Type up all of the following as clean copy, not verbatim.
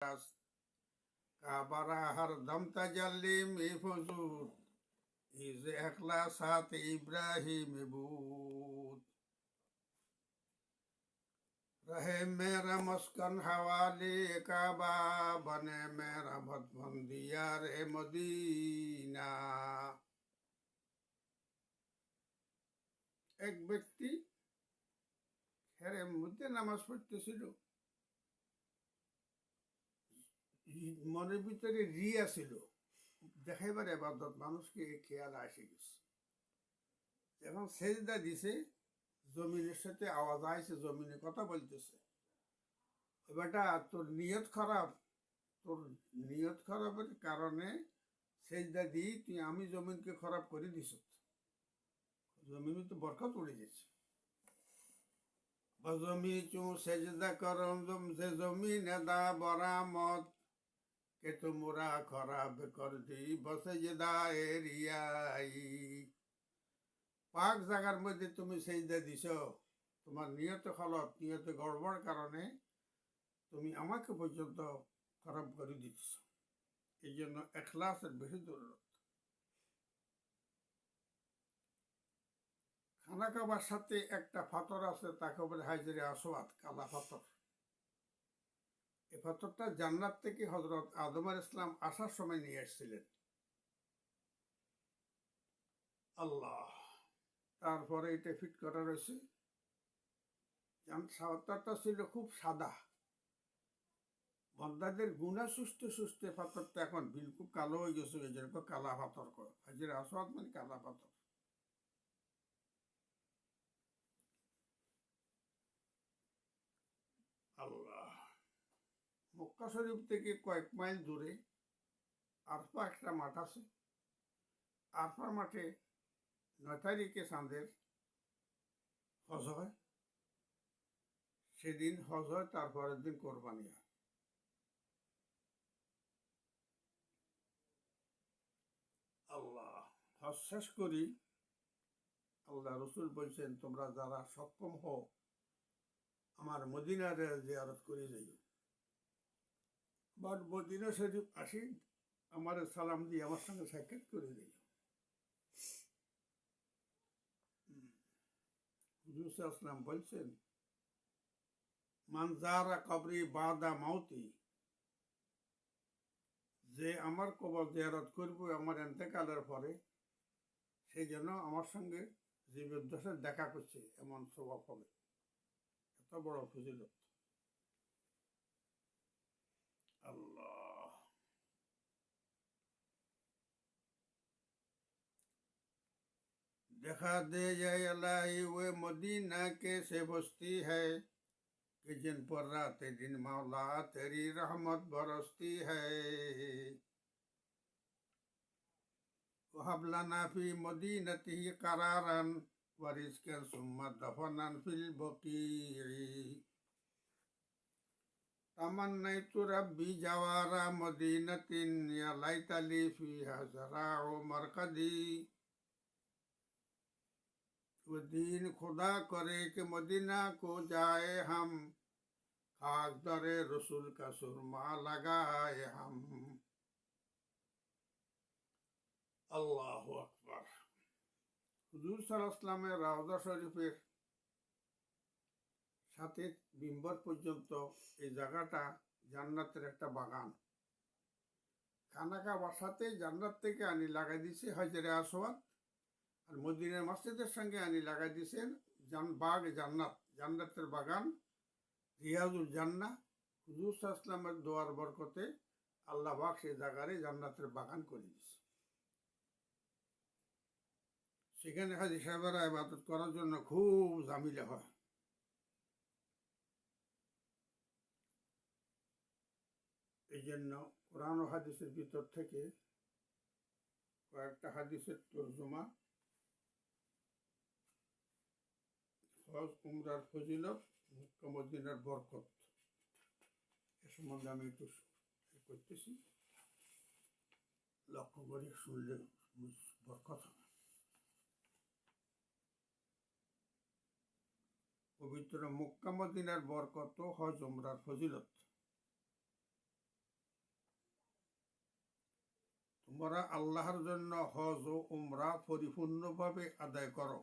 काबरा हर दम तजल्ली में फजूद इज इखलासात इब्राहिम बूद रहे मेरा मस्कन हवाले काबा बने मेरा भदबंदिया रे मदीना। এক ব্যক্তি খেরের মধ্যে নামাজ পড়তেছিল, মনের ভিতরে রিয়া ছিল, দেখাইবার এবাদত মানুষকে খেয়াল আসে গেছে। যখন সেজদা দিছে, জমিনের সাথে আওয়াজ আইছে, জমিনে কথা বলতেছে, বেটা তোর নিয়ত খারাপ, তোর নিয়ত খারাপের কারণে সেজদা দিই তুই আমি জমিনকে খারাপ করে দিস, জমিনে তো বরকত উড়ে যাচ্ছে। বজমি চু সেজদা করম জমসে জমিনে দা বরামত কে তোমরা খারাপ কর দি বসেজদা এরিয়াই। পাক জায়গার মধ্যে তুমি সেজদা দিছ, তোমার নিয়ত খারাপ, নিয়ত গড়বড় কারণে তুমি আমাকে পর্যন্ত খারাপ করে দিচ্ছ। এই জন্য এখলাসের বেশি জরুরত। খানা খাবার সাথে একটা পাথর আছে, তাকে বলে হাজরে আসওয়াদ, কালা পাথর। এই পাথরটা জান্নাত থেকে হযরত আদম আলাইহিস সালাম আসার সময় নিয়ে এসেছিলেন। আল্লাহ, তারপরে এটা ফিট করা রয়েছে। পাথরটা ছিল খুব সাদা, বন্দাদের গুণা সুস্থ সুস্থ পাথরটা এখন বিলকুল কালো হয়ে গেছে, যেরকম কালা পাথর কয়। হাজরে আসওয়াদ মানে কালা পাথর। আল্লাহ, মক্কা শরীফ থেকে কয়েক মাইল দূরে আরফা একটা মাঠ আছে। আরফা মাঠে 9 তারিখে চাঁদের হজ হয়। সেদিন হজ হয়, তারপরের দিন কোরবানি হয়। আল্লাহ, হজ শেষ করি, আল্লাহ রসুল বলছেন তোমরা যারা সক্ষম হও আমার মদিনার জিয়ারত করে যাই। বাট মদিনা শরীফ আসি, আমার সালাম দিয়ে আমার সঙ্গে সাক্ষাৎ করে যাই। হুজুর সাল্লাল্লাহু আলাইহি ওয়াসাল্লাম বলছেন মান যারা কবরি বাদা মাউতি, যে আমার কবর জিয়ারত করবে আমার ইন্তেকালের পরে, সেই জন্য আমার সঙ্গে জীবদ্দশায় দেখা করছে এমন স্বভাব হবে। এত বড় ফজিলত। আল্লাহ, देखा दे जय अल्लाही वे मदीना कैसे बसती है कि जिन पर रात दिन मौला तेरी रहमत बरसती है। वहब लना फी मदीनती करारन वरिज़्क़न सुम्मा दफनन फिल बक़ी'i। तमन्नैतु रब्बी जवारा मदीनतिन या लैता ली फीहा ज़राअु मरकदी। वो दीन खुदा करे कि मदीना को जाए हम, खाक दरे रसूल का सुरमा लगाए हम। আল্লাহু আকবার। হুজুর সাল্লাল্লাহু আলাইহি ওয়াসাল্লামের রওজা শরীফের সাথে মিম্বর পর্যন্ত এই জায়গাটা জান্নাতের একটা বাগান। খানা খাবার সাথে জান্নাত থেকে আনি লাগাই দিছে হাজরে আসওয়াদ, আর মদিনার মসজিদের সঙ্গে আনি লাগাই দিয়েছেন বাগ জান্নাত, জান্নাতের বাগান, রিয়াজুল জান্নাহ। হুজুর সাল্লাল্লাহু আলাইহি ওয়াসাল্লামের দোয়ার বরকতে আল্লাহ পাক সেই জায়গারে জান্নাতের বাগান করে দিয়েছে। সেখানে হাজী সাহেবেরা ইবাদত করার জন্য খুব ঝামেলা হয়। এই জন্য কোরআন ও হাদিসের ভিতর থেকে কয়েকটা হাদিসের তর্জমা, হজ উমরার ফজিলত, মক্কা মদিনার বরকত, এ সম্বন্ধে আমি একটু করতেছি, লক্ষ্য করে শুনলে বরকত হবে। পবিত্র মক্কা মদিনার বরকত, হজ উমরার ফজিলত। তোমরা আল্লাহর জন্য হজ ও উমরা পরিপূর্ণভাবে আদায় করো।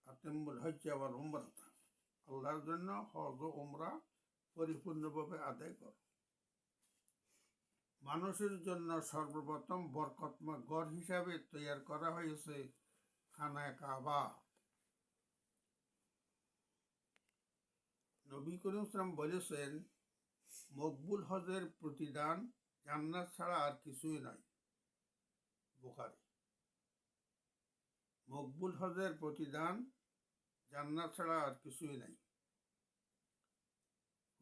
আতিমুল হজ্জ ওয়াল উমরাতা, আল্লাহর জন্য হজ ও উমরা পরিপূর্ণভাবে আদায় করো। মানুষের জন্য সর্বপ্রথম বরকতময় ঘর হিসাবে তৈরি করা হয়েছে খানায়ে কাবা। নবী করিম সাল্লাল্লাহু আলাইহি ওয়াসাল্লাম বলেছেন, মকবুল হজের প্রতিদান জান্নাত ছাড়া আর কিছুই নয়। বুখারী। মকবুল হজের প্রতিদান জান্নাত ছাড়া আর কিছুই নাই।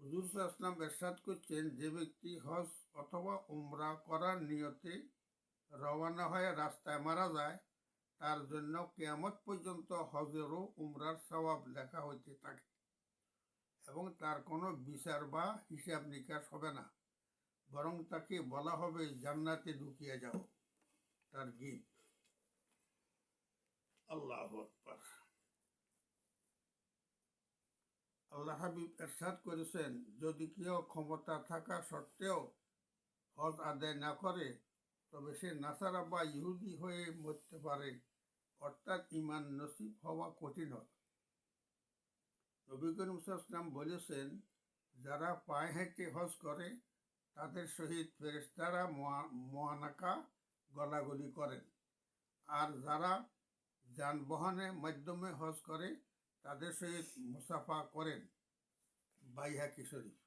হুজুর সাল্লাল্লাহু আলাইহি ওয়াসাল্লাম ইরশাদ করছেন, যে ব্যক্তি হজ অথবা উমরা করার নিয়তে রওনা হয়ে রাস্তায় মারা যায়, তার জন্য কিয়ামত পর্যন্ত হজের ও উমরার সওয়াব লেখা হইতে থাকে এবং তার কোনো বিচার বা হিসাব নিকাশ হবে না, বরং তাকে বলা হবে জান্নাতে ঢুকিয়ে যাও। তার গীত। আল্লাহু আকবার। আল্লাহ হাবিব ইরশাদ করেছেন, যদি কেউ ক্ষমতা থাকা সত্ত্বেও হজ আদায় না করে, তবে সে নাসারা বা ইহুদি হয়ে মরতে পারে, অর্থাৎ ঈমান নসিব হওয়া কঠিন হবে। নবী করিম সাল্লাল্লাহু আলাইহি ওয়াসাল্লাম বলেছেন, যারা পায়ে হেঁটে হজ করে তাদের সহিত ফেরেশতারা মুআনাকা গলাগলি করেন, আর যারা যানবাহনের মাধ্যমে হজ করে তাদের সহিত মুসাফা করেন। বাইহাকি শরীফ।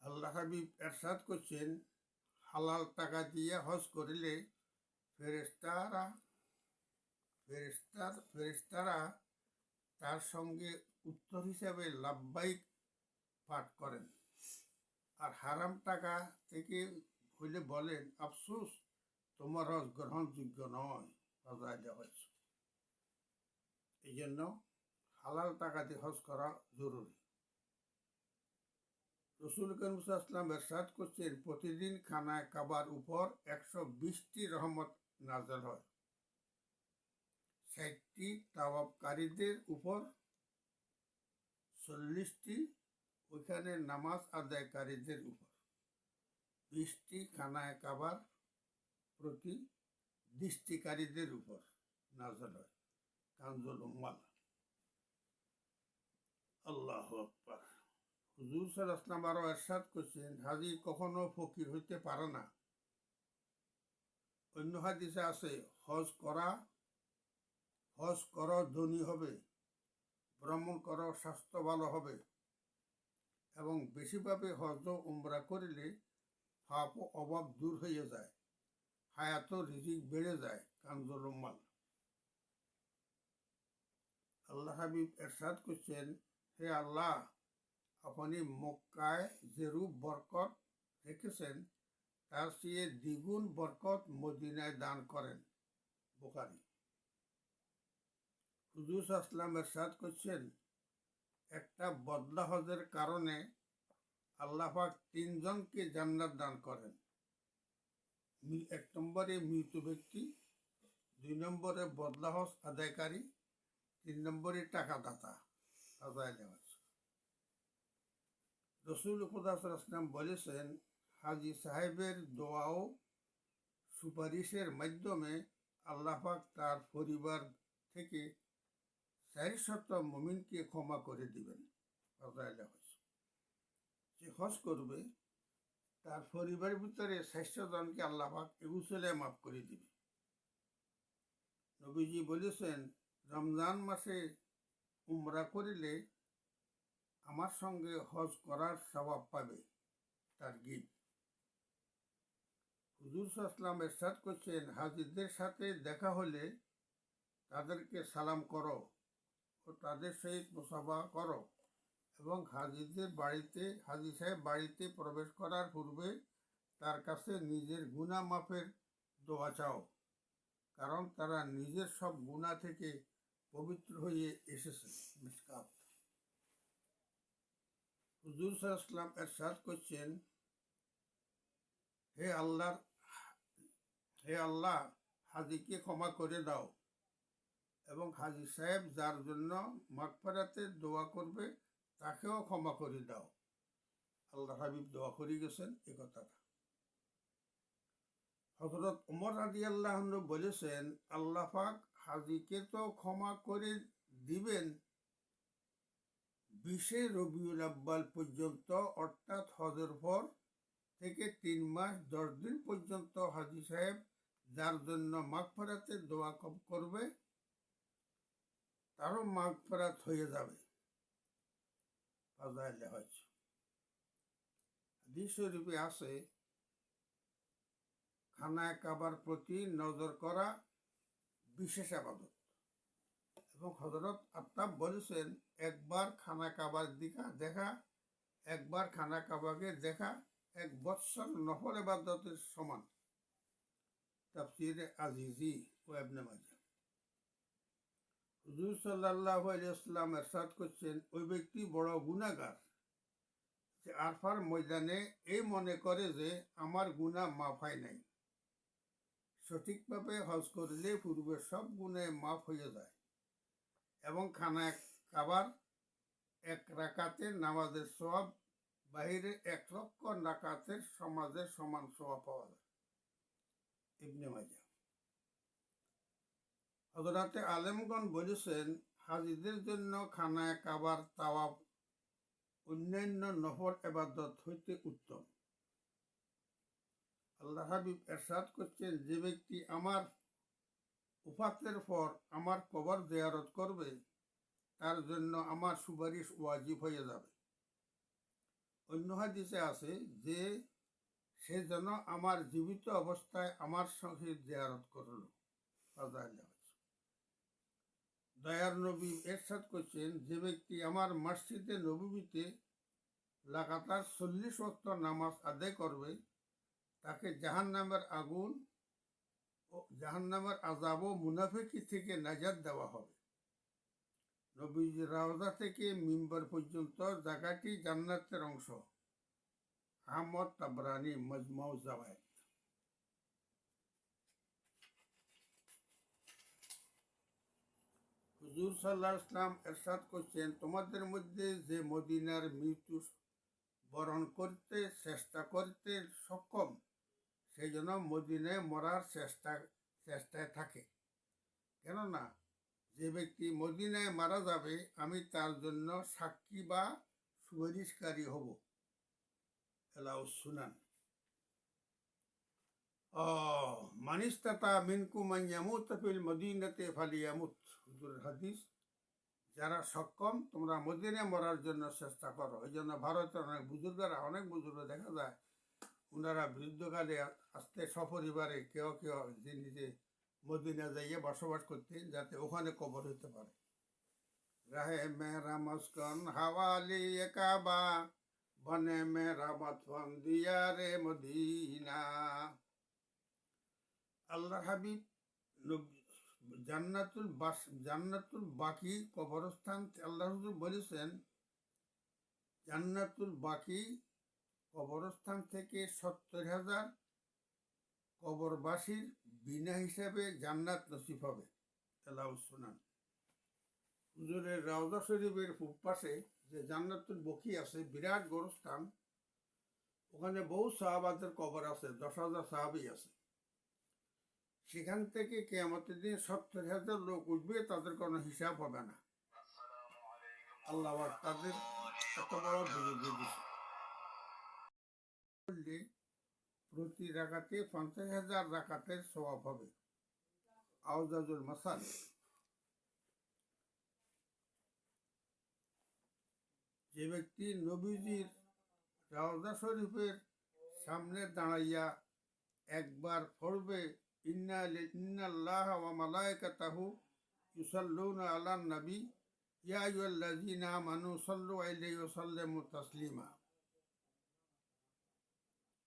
আল্লাহ হাবিব ইরশাদ করছেন, হালাল টাকা দিয়ে হজ করিলে ফেরেশতারা তার সঙ্গে উত্তর হিসাবে লাব্বাইক পাঠ করেন, আর হারাম টাকা থেকে হইলে বলেন, আফসোস, তোমার হজ গ্রহণযোগ্য নয়, বাজায় দেওয়া হয়েছে। এই জন্য হালাল টাকা দিয়ে হজ করা জরুরি। রাসূল করিম সাল্লাল্লাহু আলাইহি ওয়াসাল্লাম ইরশাদ করছেন, প্রতিদিন খানায়ে কাবার উপর 120টি রহমত নাযিল হয়। 60টি তাওয়াফকারীদের উপর, 40টি ওইখানে নামাজ আদায়কারীদের উপর, 20টি খানায়ে কাবার প্রতি দৃষ্টিকারীদের উপর নাযিল হয়। কানজুল উম্মাল। আল্লাহু আকবার। হুজুর সাল্লাল্লাহু আলাইহি ওয়াসাল্লাম আরো ইরশাদ করছেন, হাজী কখনো ফকির হইতে পারে না। অন্য হাদিসে আছে, হজ করো ধনী হবে, ভ্রমণ করো স্বাস্থ্য ভালো হবে, এবং বেশিভাবে হজ ও উমরা করিলে পাপ ও অভাব দূর হয়ে যায়, হায়াত ও রিজিক বেড়ে যায়। কানজুল উম্মাল। আল্লাহ হাবিব ইরশাদ করছেন, হে আল্লাহ, আপনি মক্কায় যেরূপ বরকত রেখেছেন তার চেয়ে দ্বিগুণ বরকত মদিনায় দান করেন। বুখারী। হুজুর সাল্লাল্লাহু আলাইহি ওয়াসাল্লাম ইরশাদ করছেন, একটা বদলা হজের কারণে আল্লাহ পাক 3 জনকে জান্নাত দান করেন। 1 নম্বরে মৃত ব্যক্তি, 2 নম্বরে বদলা হজ আদায়কারী, 3 নম্বরে টাকাদাতা। সাজায় দেওয়া আছে। রাসূল খুদা সাল্লাল্লাহু আলাইহি ওয়াসাল্লাম বলেছেন, হাজী সাহেবের দোয়া ও সুপারিশের মাধ্যমে আল্লাহ পাক তার পরিবার থেকে 400 মুমিনকে ক্ষমা করে দিবেন। সাজায় দেওয়া আছে। যে হজ করবে তার পরিবারের ভিতরে 400 জনকে আল্লাহ পাক এগুসলে মাফ করে দিবে। নবীজি বলেছেন, রমজান মাসে উমরা করিলে আমার সঙ্গে হজ করার সওয়াব পাবে। তার গীত। হুজুর সাল্লাল্লাহু আলাইহি ওয়াসাল্লাম ইরশাদ করছেন, হাজীদের সাথে দেখা হলে তাদেরকে সালাম করো ও তাদের সহিত মুসাফা করো, এবং হাজী সাহেব বাড়িতে প্রবেশ করার পূর্বে তার কাছে নিজের গুনাহ মাফের দোয়া চাও, কারণ তারা নিজের সব গুনাহ থেকে পবিত্র হয়ে এসেছে। মিসকাত। হুজুর সাল্লাল্লাহু আলাইহি ওয়াসাল্লাম ইরশাদ করছেন, হে আল্লাহ, হাজীকে ক্ষমা করে দাও, এবং হাজী সাহেব যার জন্য মাগফিরাতের দোয়া করবে তাকেও ক্ষমা করে দাও। আল্লাহ হাবিব দোয়া করে গেছেন এ কথাটা। হযরত ওমর রাদিয়াল্লাহু আনহু বলেছেন, আল্লাহ পাক হাজীকে তো ক্ষমা করে দিবেন 20শে রবিউল আউয়াল পর্যন্ত, অর্থাৎ হজের পর থেকে 3 মাস 10 দিন পর্যন্ত হাজী সাহেব যার জন্য মাগফিরাতের দোয়া করবে তারও মাগফিরাত হয়ে যাবে। ফাজাইলে হজ। হাদিস শরীফে আছে, খানায় কাবার প্রতি নজর করা বিশেষ ইবাদত। এবং হযরত আত্তাব বলেছেন, একবার খানা কাবার দিকে দেখা, একবার খানা কাবাকে দেখা 1 বৎসর নফল ইবাদতের সমান। তাফসীরে আজিজি ও ইবনে মাজাহ। হুজুর সাল্লাল্লাহু আলাইহি ওয়াসাল্লাম ইরশাদ করছেন, ওই ব্যক্তি বড় গুনাহগার যে আরফার ময়দানে এই মনে করে যে আমার গুনাহ মাফ হয় নাই। সঠিকভাবে হজ করলে পূর্বের সব গুনাহ মাফ হয়ে যায় এবং খানা কাবার 1 রাকাতের নামাজের সওয়াব বাহিরে 1 লক্ষ রাকাতের সমাজের সমান সওয়াব পাওয়া যায়। ইবনে মাজাহ। হযরতে আলেমগণ বলেছেন, হাজীদের জন্য খানায় কাবার তাওয়াফ অন্যান্য নফল ইবাদত হইতে উত্তম। আল্লাহ হাবিব ইরশাদ করছেন, যে ব্যক্তি আমার ওফাতের পর আমার কবর জিয়ারত করবে তার জন্য আমার সুপারিশ ওয়াজিব হয়ে যাবে। অন্য হাদিসে আছে যে সে যেন আমার জীবিত অবস্থায় আমার সঙ্গে জিয়ারত করল। দয়ার নবী ইরশাদ করছেন, যে ব্যক্তি আমার মসজিদে নববীতে লাগাতার 40 ওয়াক্ত নামাজ আদায় করবে তাকে জাহান্নামের আগুন ও জাহান্নামের আযাব ও মুনাফিকি থেকে নাজাত দেওয়া হবে। নবীজির রওজা থেকে মিম্বর পর্যন্ত জায়গাটি জান্নাতের অংশ। আহমদ তাবরানী মাজমাউ জাওয়ায়েদ। হুজুর সাল্লাল্লাহু আলাইহি ওয়াসাল্লাম ইরশাদ করছেন, তোমাদের মধ্যে যে মদিনার মৃত্যু বরণ করতে চেষ্টা করতে সক্ষম সেই জন্য মদিনায় মরার চেষ্টায় থাকে। কেননা যে ব্যক্তি মদিনায় মারা যাবে আমি তার জন্য সাক্ষী বা সুপারিশকারী হব। এলাউস সুনান। মানিস্তাতা মিনকুম আন ইয়ামুতা ফিল মদিনাতি ফালিয়ামুত। হুজুরের হাদিস, যারা সক্ষম তোমরা মদিনায় মরার জন্য চেষ্টা করো। এই জন্য ভারতের অনেক বুজুর্গ দেখা যায় ওনারা বৃদ্ধকালে আসতে সপরিবারে কেউ কেউ যে নিজে মদিনা যাইয়ে বসবাস করতে যাতে ওখানে কবর হইতে পারে। রাহে মেরা মস্কন হাওয়ালি কাবা বনে মেরা মতফন দিয়ারে মদিনা। আল্লাহ হাবিব জান্নাতুল বাকি কবরস্থান আল্লাহ হুজুর বলেছেন, জান্নাতুল বাকি কবরস্থান থেকে 70,000 কবরবাসীর বিনা হিসাবে জান্নাত নসিব হবে। এলাউস সুনান। হুজুরের রওজা শরীফের পূব পাশে যে জান্নাতুল বকি আছে, বিরাট গোরস্থান, ওখানে বহু সাহাবাদের কবর আছে, 10,000 সাহাবী আছে। সেখান থেকে কিয়ামতের দিন 70,000 লোক উঠবে, তাদের কোনো হিসাব হবে না। আল্লাহ তাদের এত বড় বুজুর্গ দিছে। প্রতি রাকাতে 50,000 রাকাতের সওয়াব হবে। আওজাজুল মাসাল। যে ব্যক্তি নবীজির রওজা শরীফের সামনে দাঁড়াইয়া একবার পড়বে, ইন্নাল্লাহা ওয়া মালাইকাতাহু ইউসাল্লুনা আলান নবী ইয়া আইয়ুহাল্লাযীনা আমানু সাল্লু আলাইহি ওয়া সাল্লিমু তাসলিমা।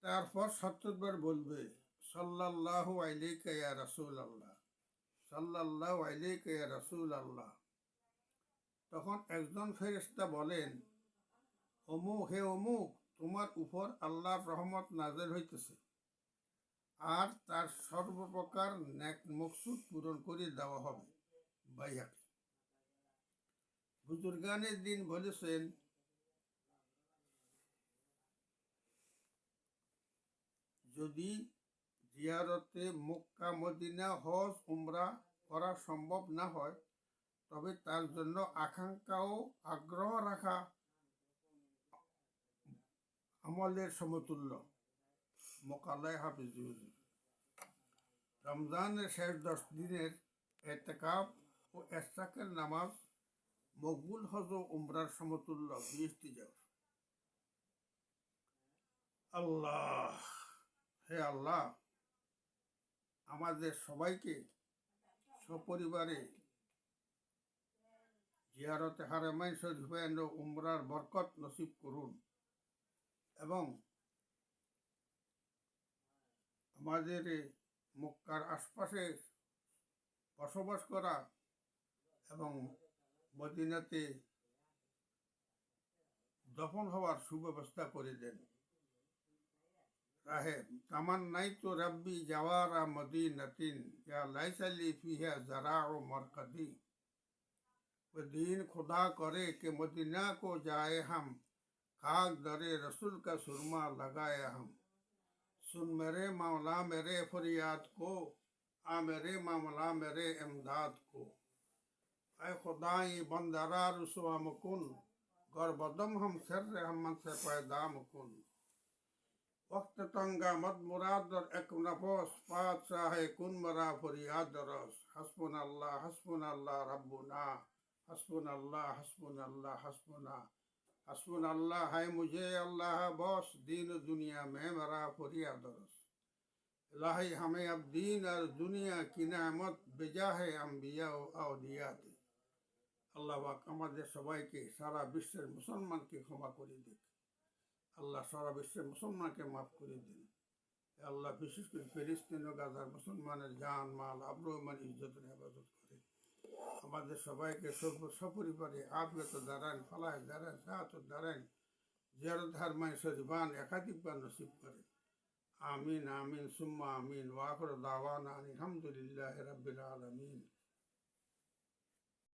তারপর 70 বার বলবে, সাল্লাল্লাহু আলাইকা ইয়া রাসূলুল্লাহ, সাল্লাল্লাহু আলাইকা ইয়া রাসূলুল্লাহ। তখন একজন ফেরেশতা বলেন, অমুক হে অমুক, তোমার উপর আল্লাহর রহমত নাযিল হইতেছে আর তার সর্বপ্রকার নেক মকসুদ পূরণ করে দেওয়া হবে। বাইহাকী। বুজুর্গানের দিন বলেছেন, যদি জিয়ারতে মক্কা মদিনা হজ উমরা করা সম্ভব না হয় তবে তার জন্য আকাঙ্ক্ষা ও আগ্রহ রাখা আমলের সমতুল্য। মোকাল্লায় হাফিজ। রমজানের শেষ 10 দিনের এতেকাফ ও এশরাকের নামাজ মকবুল হজ ও উমরার সমতুল্য। আল্লাহ, হে আল্লাহ, আমাদের সবাইকে সপরিবারে জিয়ারতে হারামাইন শরীফাইন ও উমরার বরকত নসিব করুন এবং আমাদের মক্কার আশপাশে বসবাস করা এবং মদিনাতে দফন হওয়ার সুব্যবস্থা করে দেন। রাহেব তামান্নাইতু রব্বি জাওয়ারা মদিনাতিন या लाइसा ली फीहा ज़राअ मरकदी। वो दीन खुदा करे कि मदीना को जाए हम, खाक दरे रसूल का सुरमा लगाए हम। सुन मेरे मौला मेरे फरियाद को, आ मेरे मौला मेरे इमदाद को। ऐ खुदाई बंदरा रुसवा मुकुन, गरबदम हम सर हम से पैदा मुकुन। वक्त तंगा मद मुराद और एक नफस पातशाह कुन मरा फरियाद रस। हस्बुन अल्लाह रब्बुना, हस्बुन अल्लाह हस्बुन अल्लाह है मुझे अल्लाह बस, दीन दुनिया में मरा फरियाद रस। इलाही हमें अब दीन और दुनिया की नेमत बेजाहे अम्बिया ও আউলিয়া দে। আল্লাহ পাক আমাদের সবাইকে সারা বিশ্বের মুসলমানকে ক্ষমা করে দিন। আল্লাহ সারা বিশ্বের মুসলমানকে মাফ করে দিন। আল্লাহ বিশেষ করে ফিলিস্তিন ও গাজার মুসলমানের জান মাল আব্রুমান ইজ্জতের হেফাজত করে আমাদের সবাইকে সপরিবারে আফিয়ত দারান ফালাহ দারান সাহাত দারান জিয়ারত হারমাইন শরীফান একাধিকবার নসিব করে। আমিন আমিন সুম্মা আমিন। ওয়া আখিরু দাওয়ানা আলহামদুলিল্লাহি রাব্বিল আলামিন।